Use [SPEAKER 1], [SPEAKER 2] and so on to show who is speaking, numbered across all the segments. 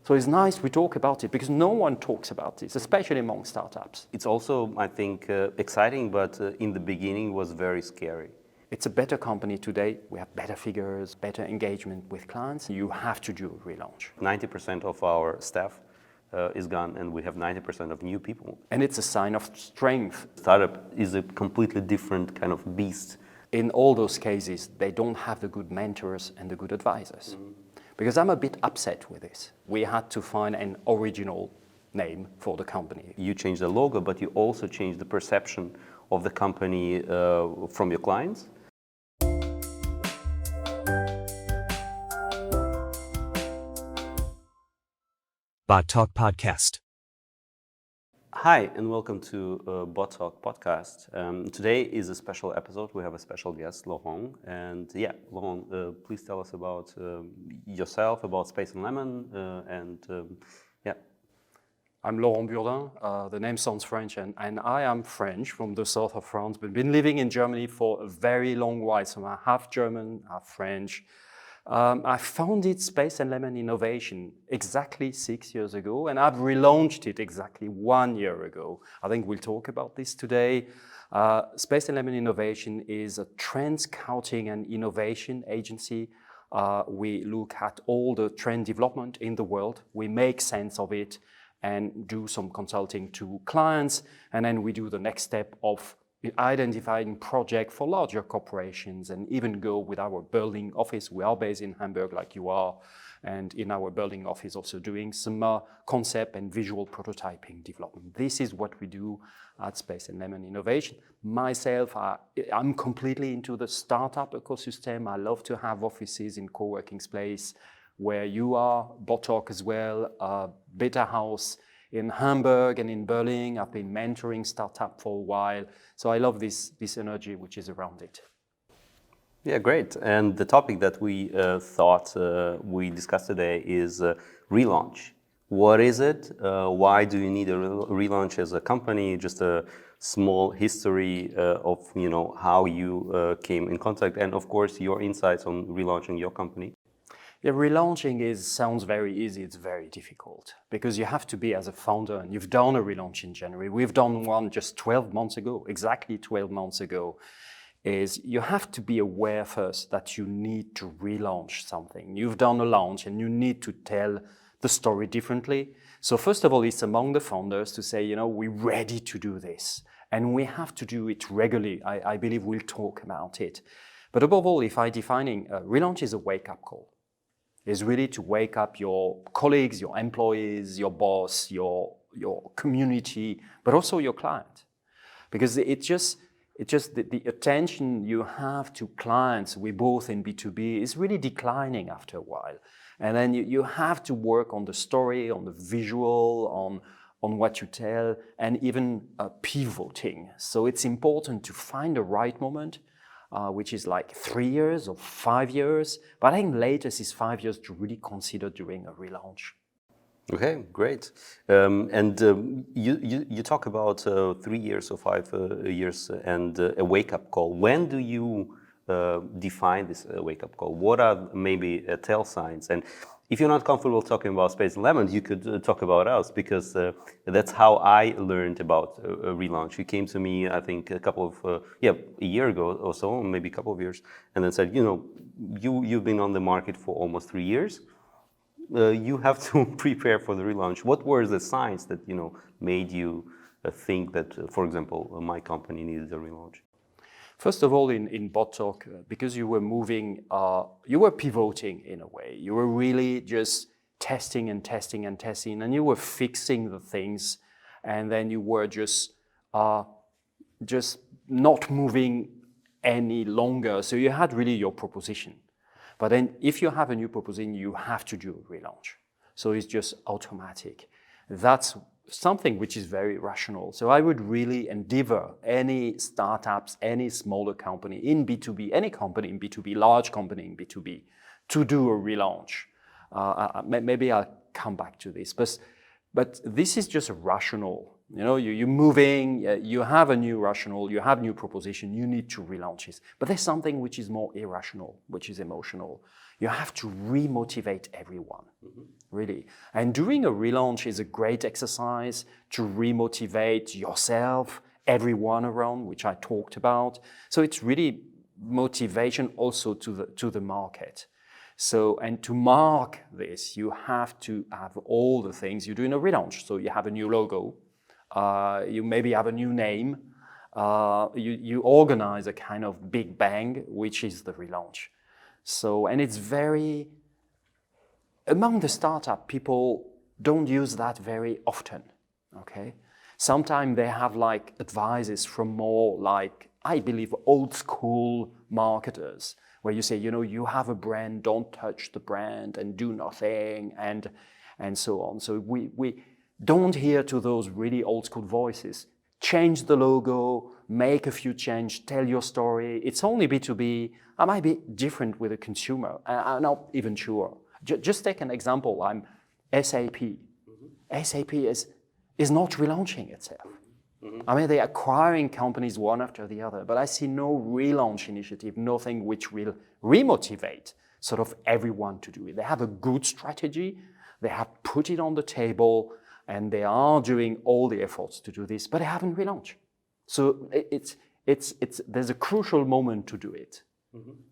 [SPEAKER 1] So it's nice we talk about it because no one talks about this, especially among startups.
[SPEAKER 2] It's also, I think, exciting, but in the beginning was very scary.
[SPEAKER 1] It's a better company today. We have better figures, better engagement with clients. You have to do a relaunch.
[SPEAKER 2] 90% of our staff is gone, and we have 90% of new people.
[SPEAKER 1] And it's a sign of strength.
[SPEAKER 2] Startup is a completely different kind of beast.
[SPEAKER 1] In all those cases, they don't have the good mentors and the good advisors. Because I'm a bit upset with this. We had to find an original name for the company.
[SPEAKER 2] You changed the logo, but you also changed the perception of the company from your clients.
[SPEAKER 3] BotTalk Podcast.
[SPEAKER 2] Hi, and welcome to BotTalk Podcast. Today is a special episode. We have a special guest, Laurent. And Laurent, please tell us about yourself, about Space and Lemon,
[SPEAKER 1] I'm Laurent Burdin. The name sounds French, and I am French from the south of France, but been living in Germany for a very long while. So I'm half German, half French. I founded Space and Lemon Innovation exactly 6 years ago, and I've relaunched it exactly 1 year ago. I think we'll talk about this today. Space and Lemon Innovation is a trend scouting and innovation agency. We look at all the trend development in the world. We make sense of it and do some consulting to clients, and then we do the next step of identifying projects for larger corporations and even go with our Berlin office. We are based in Hamburg like you are, and in our Berlin office also doing some concept and visual prototyping development. This is what we do at Space and Lemon Innovation. Myself, I'm completely into the startup ecosystem. I love to have offices in co-working space where you are, BotTalk as well, Beta House in Hamburg and in Berlin. I've been mentoring startup for a while. So I love this energy which is around it.
[SPEAKER 2] Yeah, great. And the topic that we thought we discussed today is relaunch. What is it? Why do you need a relaunch as a company? Just a small history of how you came in contact, and of course your insights on relaunching your company.
[SPEAKER 1] Yeah, relaunching sounds very easy. It's very difficult because you have to be as a founder, and you've done a relaunch in January. We've done one just 12 months ago, exactly 12 months ago. Is you have to be aware first that you need to relaunch something. You've done a launch and you need to tell the story differently. So first of all, it's among the founders to say, we're ready to do this. And we have to do it regularly. I believe we'll talk about it. But above all, if I'm defining, relaunch is a wake-up call. Is really to wake up your colleagues, your employees, your boss, your community, but also your client. Because it's just the attention you have to clients, we both in B2B, is really declining after a while. And then you have to work on the story, on the visual, on what you tell, and even pivoting. So it's important to find the right moment, which is like 3 years or 5 years. But I think latest is 5 years to really consider doing a relaunch.
[SPEAKER 2] Okay, great. You talk about 3 years or 5 years and a wake-up call. When do you define this wake-up call? What are maybe tell signs? And if you're not comfortable talking about Space and Lemon, you could talk about us, because that's how I learned about a relaunch. You came to me, I think, a year ago or so, maybe a couple of years, and then said, you've been on the market for almost 3 years. You have to prepare for the relaunch. What were the signs that made you think that, for example, my company needed a relaunch?
[SPEAKER 1] First of all, in BotTalk, because you were moving, you were pivoting in a way. You were really just testing and testing and testing, and you were fixing the things, and then you were just not moving any longer. So you had really your proposition. But then if you have a new proposition, you have to do a relaunch. So it's just automatic. That's something which is very rational. So I would really endeavor any startups, any smaller company in B2B, any company in B2B, large company in B2B, to do a relaunch. Maybe I'll come back to this. But this is just rational. You know, you're moving, you have a new rationale, you have new proposition, you need to relaunch it. But there's something which is more irrational, which is emotional. You have to remotivate everyone, really. And doing a relaunch is a great exercise to remotivate yourself, everyone around, which I talked about. So it's really motivation also to the market. So, and to mark this, you have to have all the things you do in a relaunch. So you have a new logo, you maybe have a new name, you organize a kind of big bang, which is the relaunch. So, and it's very, among the startup, people don't use that very often, okay? Sometimes they have like advices from more like, I believe, old school marketers, where you say, you know, you have a brand, don't touch the brand and do nothing and so on. So we don't hear to those really old school voices. Change the logo, make a few changes, tell your story. It's only B2B. I might be different with a consumer. I'm not even sure. Just take an example. I'm SAP. SAP is not relaunching itself. I mean, they're acquiring companies one after the other, but I see no relaunch initiative, nothing which will remotivate sort of everyone to do it. They have a good strategy, they have put it on the table, and they are doing all the efforts to do this, but they haven't relaunched. So there's a crucial moment to do it.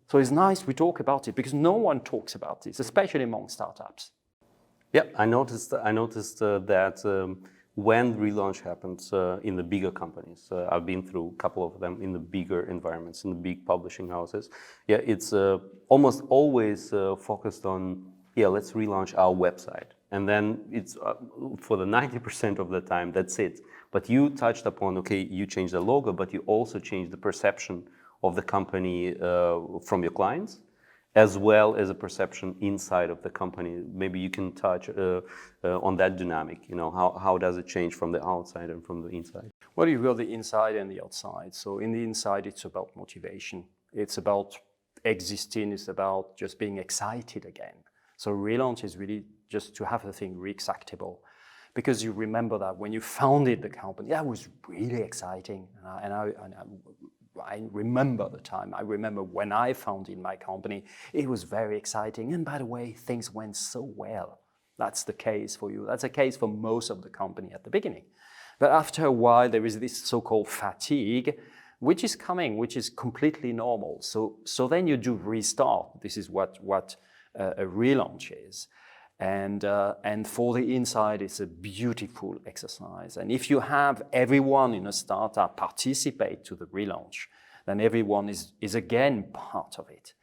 [SPEAKER 1] So it's nice we talk about it because no one talks about this, especially among startups.
[SPEAKER 2] Yeah, I noticed that when relaunch happens in the bigger companies, I've been through a couple of them in the bigger environments, in the big publishing houses. Yeah, it's almost always focused on, yeah, let's relaunch our website. And then it's for the 90% of the time, that's it. But you touched upon, okay, you changed the logo, but you also changed the perception of the company from your clients, as well as a perception inside of the company. Maybe you can touch on that dynamic. You know, how does it change from the outside and from the inside?
[SPEAKER 1] Well, you've got the inside and the outside. So in the inside, it's about motivation. It's about existing. It's about just being excited again. So relaunch is really just to have the thing reexactable. Because you remember that when you founded the company, that was really exciting. And I remember the time. I remember when I founded my company, it was very exciting. And by the way, things went so well. That's the case for you. That's the case for most of the company at the beginning. But after a while, there is this so-called fatigue, which is coming, which is completely normal. So then you do restart. This is what a relaunch is. And for the inside, it's a beautiful exercise. And if you have everyone in a startup participate to the relaunch, then everyone is again part of it.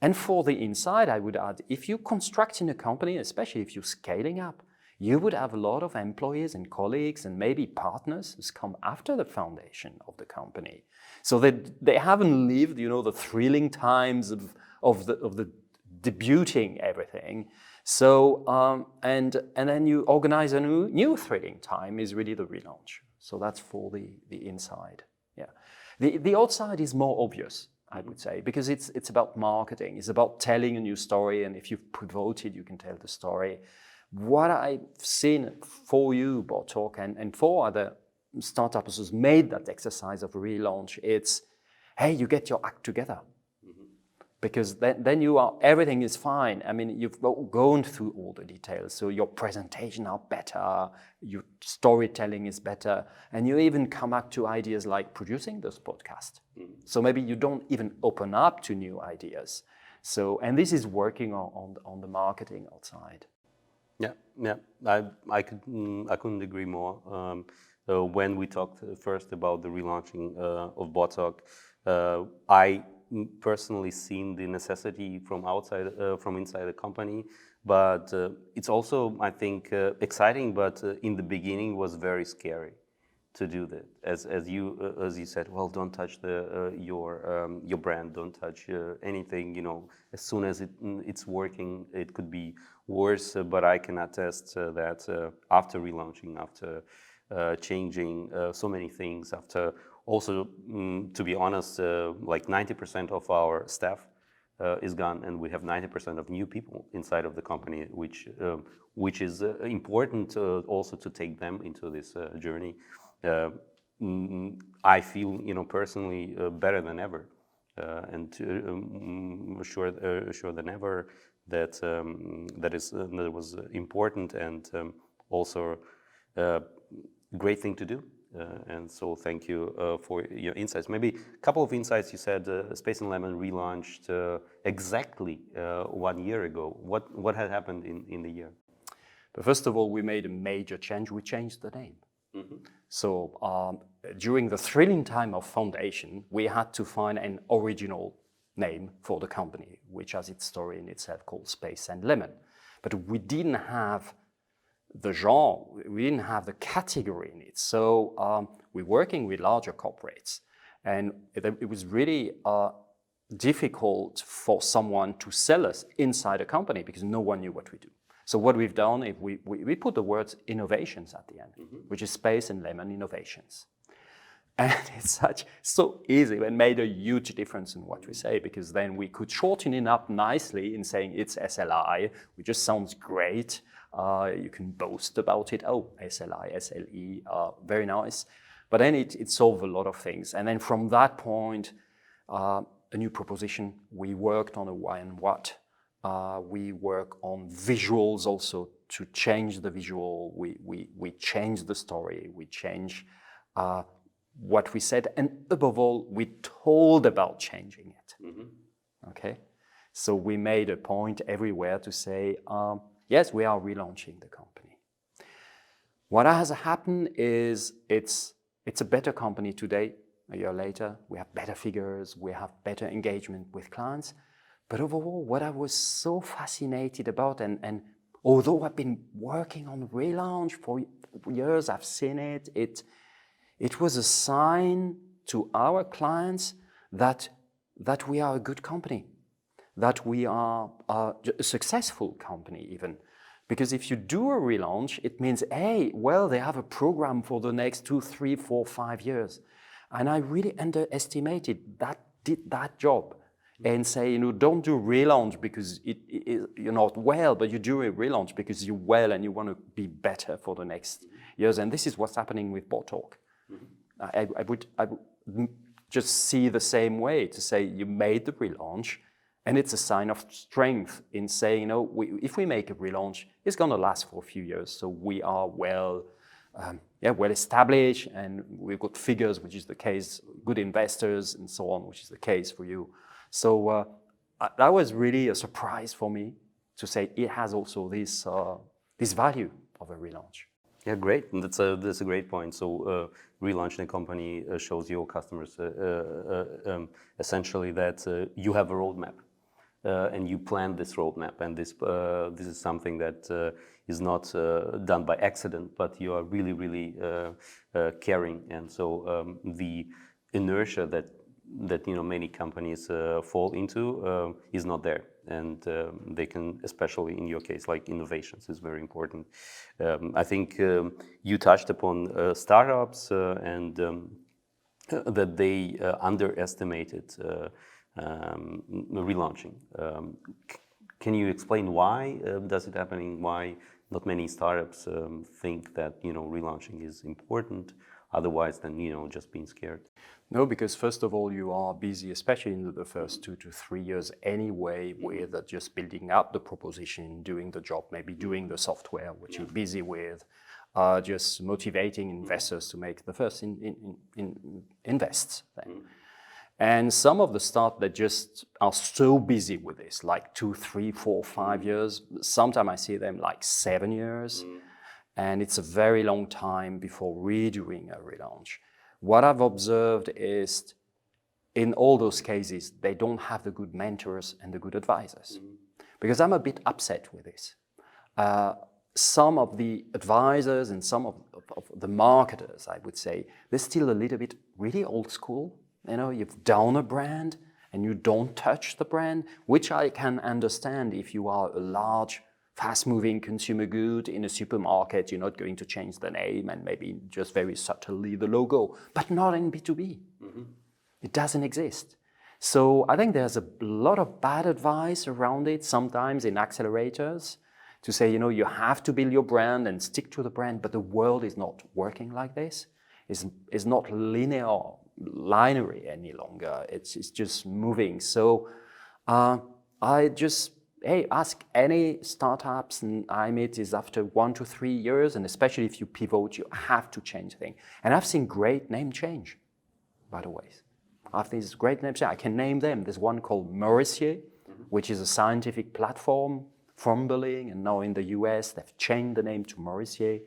[SPEAKER 1] And for the inside, I would add, if you construct in a company, especially if you're scaling up, you would have a lot of employees and colleagues and maybe partners who come after the foundation of the company. So they haven't lived, you know, the thrilling times of the debuting everything. So, and then you organize a new thrilling time is really the relaunch. So that's for the inside, yeah. The outside is more obvious, I would say, because it's about marketing. It's about telling a new story, and if you've pivoted, you can tell the story. What I've seen for you, BotTalk, and for other startups who's made that exercise of relaunch, it's, hey, you get your act together. Because then everything is fine. I mean, you've gone through all the details. So your presentation are better, your storytelling is better, and you even come up to ideas like producing this podcast. So maybe you don't even open up to new ideas. So, and this is working on the marketing outside.
[SPEAKER 2] Yeah. I couldn't agree more. When we talked first about the relaunching of BotTalk, I personally seen the necessity from inside the company, but it's also, I think, exciting. But in the beginning, was very scary to do that. As you said, well, don't touch your brand, don't touch anything. You know, as soon as it's working, it could be worse. But I can attest that after relaunching, after changing so many things, after also, to be honest, like 90% of our staff is gone, and we have 90% of new people inside of the company, which which is important also to take them into this journey. I feel, personally better than ever, and sure than ever that that was important and also great thing to do. And so thank you for your insights. Maybe a couple of insights. You said Space and Lemon relaunched exactly 1 year ago. What had happened in the year?
[SPEAKER 1] But first of all, we made a major change. We changed the name. So during the thrilling time of foundation, we had to find an original name for the company, which has its story in itself called Space and Lemon. But we didn't have the genre, we didn't have the category in it. So we're working with larger corporates, and it was really difficult for someone to sell us inside a company because no one knew what we do. So what we've done is we put the words innovations at the end, which is Space and Lemon Innovations. And it's so easy and made a huge difference in what we say, because then we could shorten it up nicely in saying it's SLI, which just sounds great. You can boast about it. Oh, SLI, SLE, very nice. But then it solved a lot of things. And then from that point, a new proposition. We worked on a why and what. We work on visuals also to change the visual. We change the story. We change what we said. And above all, we told about changing it. Okay? So we made a point everywhere to say, yes, we are relaunching the company. What has happened is it's a better company today, a year later. We have better figures, we have better engagement with clients. But overall, what I was so fascinated about, and although I've been working on Relaunch for years, I've seen it, it was a sign to our clients that we are a good company, that we are a successful company even. Because if you do a relaunch, it means, hey, well, they have a program for the next 2, 3, 4, 5 years. And I really underestimated that job. And say, don't do relaunch because you're not well, but you do a relaunch because you're well and you want to be better for the next years. And this is what's happening with BotTalk. I would just see the same way, to say you made the relaunch, and it's a sign of strength in saying, if we make a relaunch, it's going to last for a few years. So we are well established, and we've got figures, which is the case, good investors and so on, which is the case for you. So that was really a surprise for me to say it has also this value of a relaunch.
[SPEAKER 2] Yeah, great. And that's a great point. So relaunching a company shows your customers essentially that you have a roadmap and you plan this roadmap. And this is something that is not done by accident, but you are really, really caring. And so the inertia that many companies fall into is not there, and they can, especially in your case, like innovations is very important. I think you touched upon startups and that they underestimated relaunching. Can you explain why does it happening? Why not many startups think that relaunching is important? Otherwise than just being scared.
[SPEAKER 1] No, because first of all, you are busy, especially in the first 2 to 3 years anyway, with just building up the proposition, doing the job, maybe doing the software, which you're busy with, just motivating investors to make the first invests. And some of the startups that just are so busy with this, like 2, 3, 4, 5 years. Sometimes I see them like 7 years. And it's a very long time before redoing a relaunch. What I've observed is, in all those cases, they don't have the good mentors and the good advisors. Because I'm a bit upset with this. Some of the advisors and some of the marketers, I would say, they're still a little bit really old school. You've done a brand and you don't touch the brand, which I can understand if you are a large, fast-moving consumer good in a supermarket. You're not going to change the name and maybe just very subtly the logo, but not in B2B. It doesn't exist. So I think there's a lot of bad advice around it, sometimes in accelerators, to say, you have to build your brand and stick to the brand, but the world is not working like this. It's not linear any longer. It's just moving. So I just, ask any startups, and I meet is after 1 to 3 years, and especially if you pivot, you have to change things. And I've seen great name change, by the way. I've these great names. I can name them. There's one called Mercier, which is a scientific platform from Berlin, and now in the US, they've changed the name to Mercier.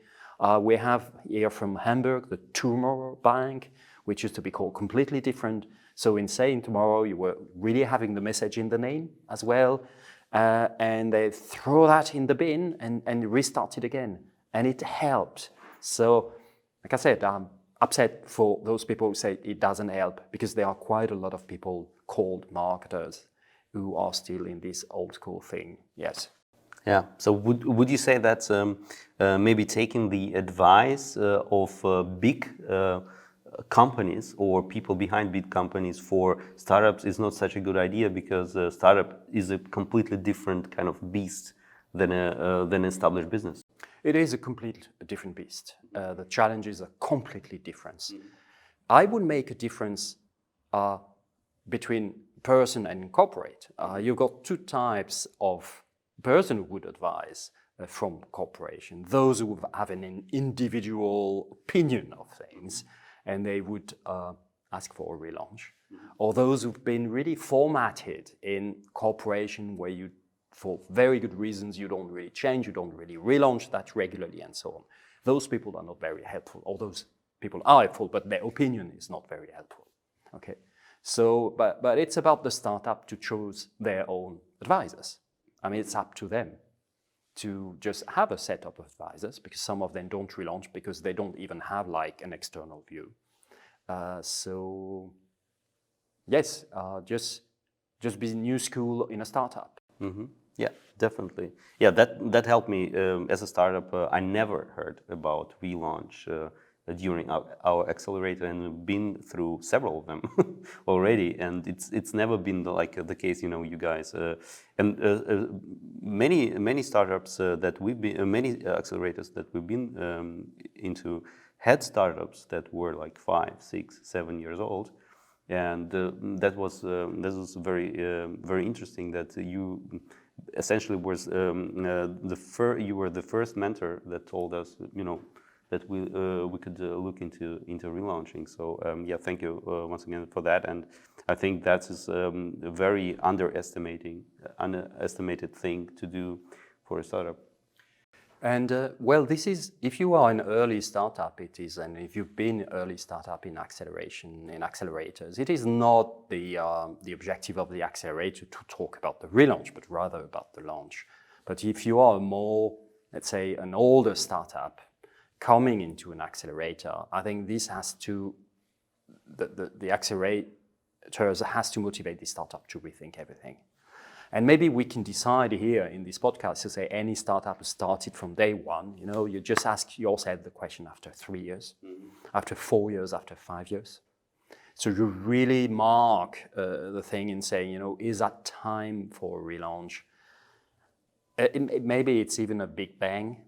[SPEAKER 1] We have here from Hamburg, the Tumor Bank, which used to be called completely different. So in saying tomorrow, you were really having the message in the name as well. And they throw that in the bin and restart it again. And it helped. So, like I said, I'm upset for those people who say it doesn't help, because there are quite a lot of people called marketers who are still in this old school thing. Yes.
[SPEAKER 2] Yeah. So would you say that maybe taking the advice of big companies or people behind big companies for startups is not such a good idea, because a startup is a completely different kind of beast than an established business?
[SPEAKER 1] It is a completely different beast. The challenges are completely different. I would make a difference between person and corporate. You've got two types of person who would advise from corporation. Those who have an individual opinion of things, and they would ask for a relaunch. Or those who've been really formatted in corporation, where you, for very good reasons, you don't really change, you don't really relaunch that regularly, and so on. Those people are not very helpful. Or those people are helpful, but their opinion is not very helpful. Okay. So, but it's about the startup to choose their own advisors. I mean, it's up to them to just have a set of advisors, because some of them don't relaunch because they don't even have like an external view. So yes, just be new school in a startup.
[SPEAKER 2] Mm-hmm. Yeah, definitely. Yeah, that helped me as a startup. I never heard about Relaunch during our accelerator, and been through several of them already. And it's never been the case, you guys. And many startups that we've been, many accelerators that we've been into had startups that were like 5, 6, 7 years old. And that was very interesting that you essentially was you were the first mentor that told us, that we could look into relaunching. So yeah, thank you once again for that. And I think that is a very underestimated thing to do for a startup.
[SPEAKER 1] And well, this is, if you are an early startup, it is, and if you've been early startup in acceleration, in accelerators, it is not the objective of the accelerator to talk about the relaunch, but rather about the launch. But if you are more, let's say, an older startup coming into an accelerator, I think this has to, the accelerators has to motivate the startup to rethink everything. And maybe we can decide here in this podcast to say any startup started from day one, you just ask yourself the question after 3 years, after 4 years, after 5 years. So you really mark the thing and say, is that time for a relaunch? Maybe it's even a big bang.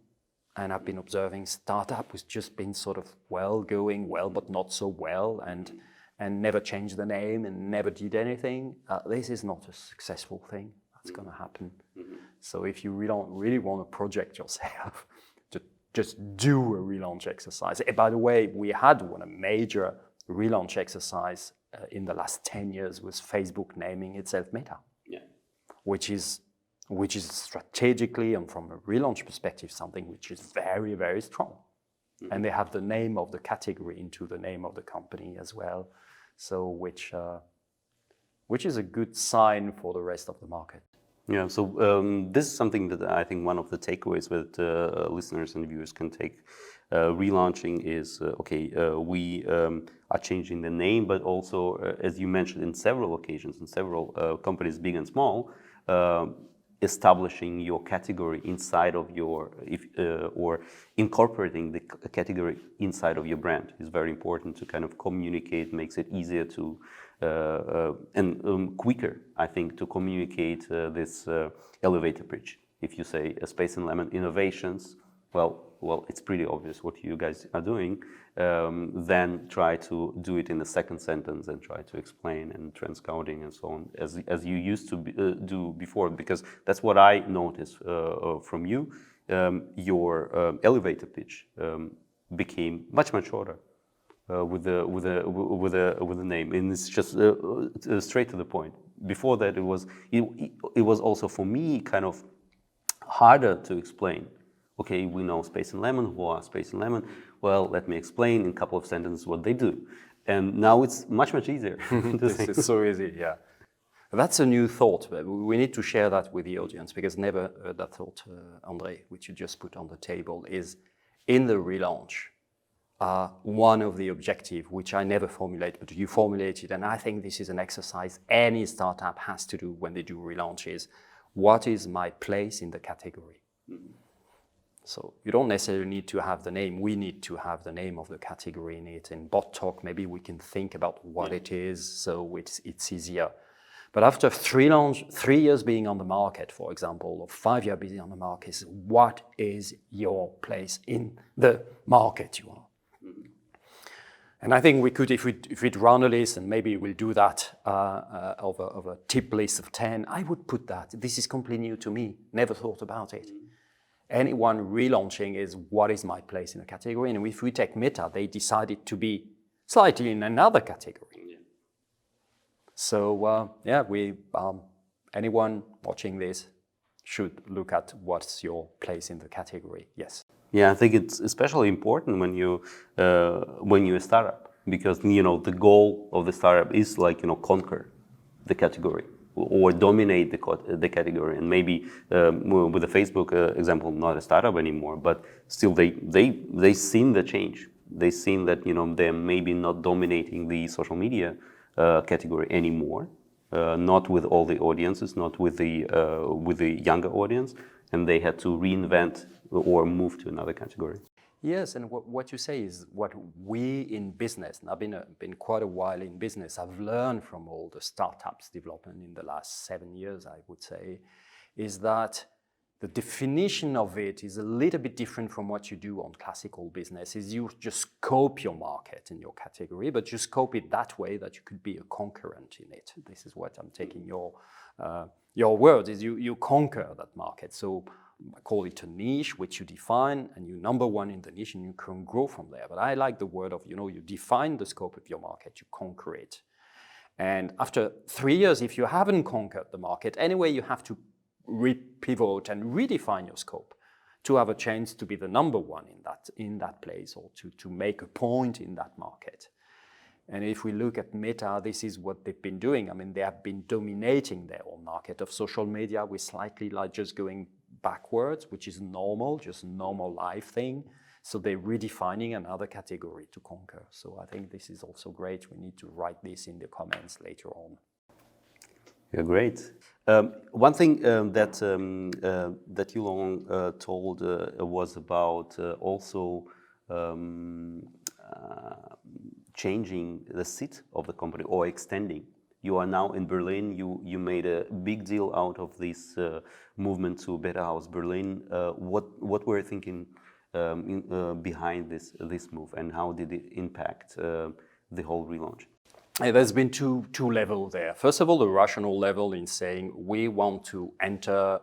[SPEAKER 1] And I've been observing startup who's just been sort of going well, but not so well, and never changed the name and never did anything. This is not a successful thing that's going to happen. So if you really want to project yourself, just do a relaunch exercise. And by the way, we had a major relaunch exercise in the last 10 years with Facebook naming itself Meta, which is strategically and from a relaunch perspective something which is very, very strong. And they have the name of the category into the name of the company as well. So which is a good sign for the rest of the market.
[SPEAKER 2] Yeah, so this is something that I think one of the takeaways that listeners and viewers can take. Relaunching is, we are changing the name, but also, as you mentioned in several occasions, in several companies, big and small, establishing your category inside of your, or incorporating the category inside of your brand is very important to kind of communicate, makes it easier to, and quicker, I think, to communicate this elevator pitch. If you say Space and Lemon Innovations, well, it's pretty obvious what you guys are doing. Then try to do it in the second sentence and try to explain and transcoding and so on, as you used to do before, because that's what I noticed from you. Your elevator pitch became much shorter with the name, and it's just straight to the point. Before that, it was also for me kind of harder to explain. Okay, we know Space and Lemon. Who are Space and Lemon? Well, let me explain in a couple of sentences what they do. And now it's much easier.
[SPEAKER 1] It's so easy, yeah. That's a new thought. But we need to share that with the audience, because never heard that thought, Andrey, which you just put on the table, is in the relaunch. One of the objectives, which I never formulate, but you formulated, and I think this is an exercise any startup has to do when they do relaunch, is what is my place in the category? Mm-hmm. So you don't necessarily need to have the name. We need to have the name of the category in it. In BotTalk, maybe we can think about what it is, so it's easier. But after 3 years being on the market, for example, or 5 years being on the market, what is your place in the market you are? And I think we could, if we'd run a list, and maybe we'll do that of a tip list of 10, I would put that. This is completely new to me, never thought about it. Anyone relaunching is what is my place in a category. And if we take Meta, they decided to be slightly in another category. Yeah. So anyone watching this should look at what's your place in the category. Yes.
[SPEAKER 2] Yeah, I think it's especially important when you're a startup, because the goal of the startup is conquer the category or dominate the category. And maybe with the Facebook example, not a startup anymore, but still they seen the change. They seen that they're maybe not dominating the social media category anymore, not with all the audiences, not with the younger audience, and they had to reinvent or move to another category.
[SPEAKER 1] Yes, and what you say is what we in business, and I've been quite a while in business, I've learned from all the startups development in the last 7 years, I would say, is that the definition of it is a little bit different from what you do on classical business. Is you just scope your market in your category, but you scope it that way that you could be a concurrent in it. This is what I'm taking your words, is you conquer that market. So I call it a niche, which you define, and you're number one in the niche, and you can grow from there. But I like the word of, you define the scope of your market, you conquer it. And after 3 years, if you haven't conquered the market, anyway, you have to pivot and redefine your scope to have a chance to be the number one in that place, or to make a point in that market. And if we look at Meta, this is what they've been doing. I mean, they have been dominating their own market of social media with slightly like just going backwards, which is normal, just a normal life thing. So they're redefining another category to conquer. So I think this is also great. We need to write this in the comments later on.
[SPEAKER 2] Yeah, great. One thing that you, Laurent, told was about also changing the seat of the company or extending. You are now in Berlin. You made a big deal out of this movement to Better House Berlin. What were you thinking behind this move, and how did it impact the whole relaunch?
[SPEAKER 1] There's been two levels there. First of all, the rational level in saying we want to enter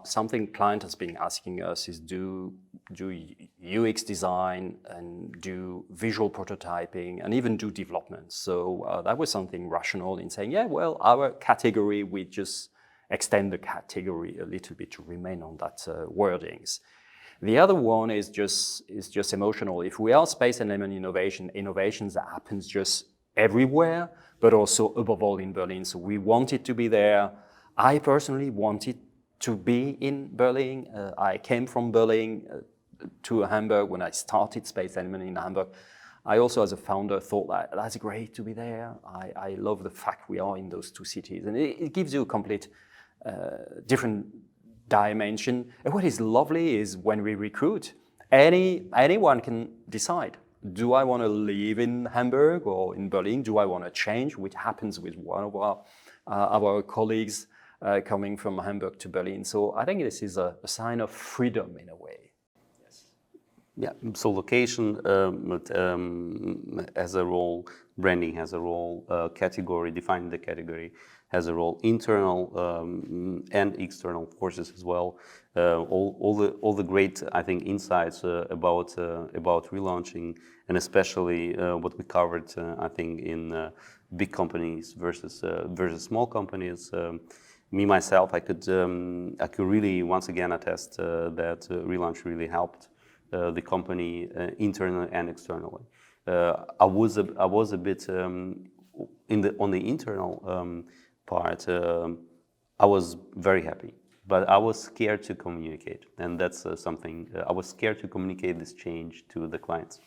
[SPEAKER 1] something client has been asking us is do UX design and do visual prototyping and even do development. So that was something rational in saying, yeah, well, our category, we just extend the category a little bit to remain on that wordings. The other one is just emotional. If we are space and lemon innovations that happens just everywhere, but also above all in Berlin. So we wanted to be there. I personally wanted to be in Berlin. I came from Berlin to Hamburg when I started Space Element in Hamburg. I also, as a founder, thought that's great to be there. I love the fact we are in those two cities, and it gives you a complete different dimension. And what is lovely is when we recruit, anyone can decide. Do I want to live in Hamburg or in Berlin? Do I want to change? Which happens with one of our colleagues coming from Hamburg to Berlin. So I think this is a sign of freedom in a way.
[SPEAKER 2] Yeah, so location has a role, branding has a role, category, defining the category has a role, internal and external forces as well. All the great, I think, insights about relaunching, and especially what we covered, I think, in big companies versus small companies. Me myself, I could really once again attest that Relaunch really helped the company internally and externally. I was a bit on the internal part. I was very happy, but I was scared to communicate, and that's something. I was scared to communicate this change to the clients.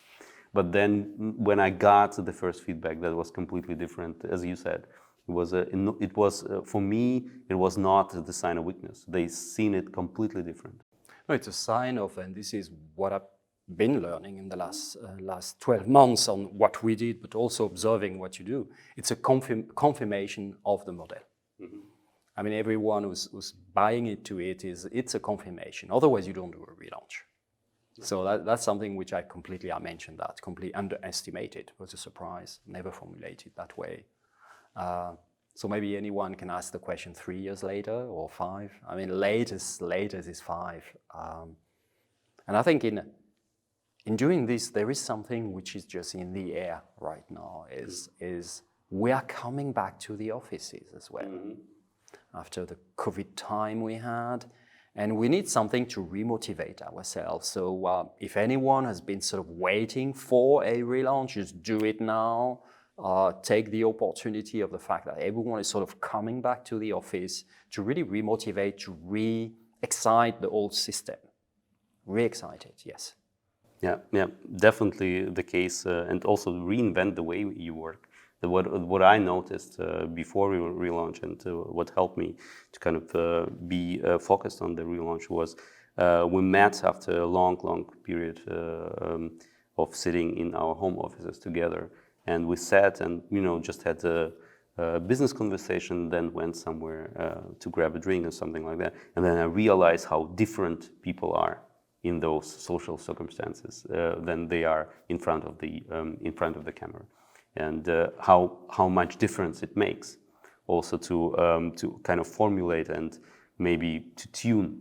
[SPEAKER 2] But then, when I got the first feedback, that was completely different. As you said, it was for me. It was not the sign of weakness. They seen it completely different.
[SPEAKER 1] No, it's a sign of, and this is what I've been learning in the last 12 months on what we did, but also observing what you do. It's a confirmation of the model. Mm-hmm. I mean, everyone who's buying into it it's a confirmation. Otherwise, you don't do a relaunch. So that's something which I mentioned that, completely underestimated. It was a surprise, never formulated that way. So maybe anyone can ask the question 3 years later or 5. I mean, latest is 5. And I think in doing this, there is something which is just in the air right now, is we are coming back to the offices as well. Mm-hmm. After the COVID time we had, and we need something to remotivate ourselves. So if anyone has been sort of waiting for a relaunch, just do it now. Take the opportunity of the fact that everyone is sort of coming back to the office to really remotivate, to re-excite the old system. Re-excite it, yes.
[SPEAKER 2] Yeah, definitely the case, and also reinvent the way you work. What I noticed before we relaunch, and what helped me to kind of be focused on the relaunch was we met after a long period of sitting in our home offices together. And we sat and just had a business conversation, then went somewhere to grab a drink or something like that. And then I realized how different people are in those social circumstances than they are in front of the camera, and how much difference it makes also to kind of formulate and maybe to tune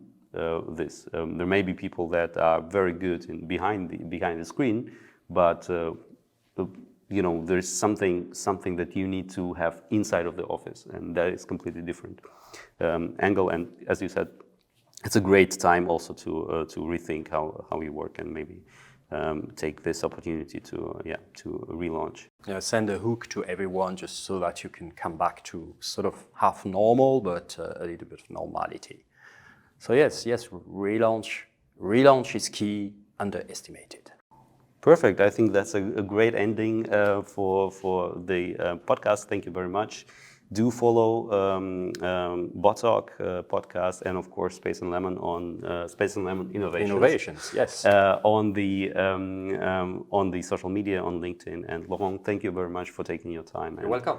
[SPEAKER 2] this. There may be people that are very good behind the screen, but there's something that you need to have inside of the office, and that is completely different angle. And as you said, it's a great time also to rethink how you work, and maybe take this opportunity to relaunch.
[SPEAKER 1] Yeah, send a hook to everyone just so that you can come back to sort of half normal, but a little bit of normality. So yes, relaunch is key, underestimated.
[SPEAKER 2] Perfect. I think that's a great ending for the podcast. Thank you very much. Do follow BotTalk podcast, and of course Space and Lemon on Space and Lemon Innovations.
[SPEAKER 1] Yes.
[SPEAKER 2] On the social media, on LinkedIn. And Laurent, thank you very much for taking your time.
[SPEAKER 1] You're welcome.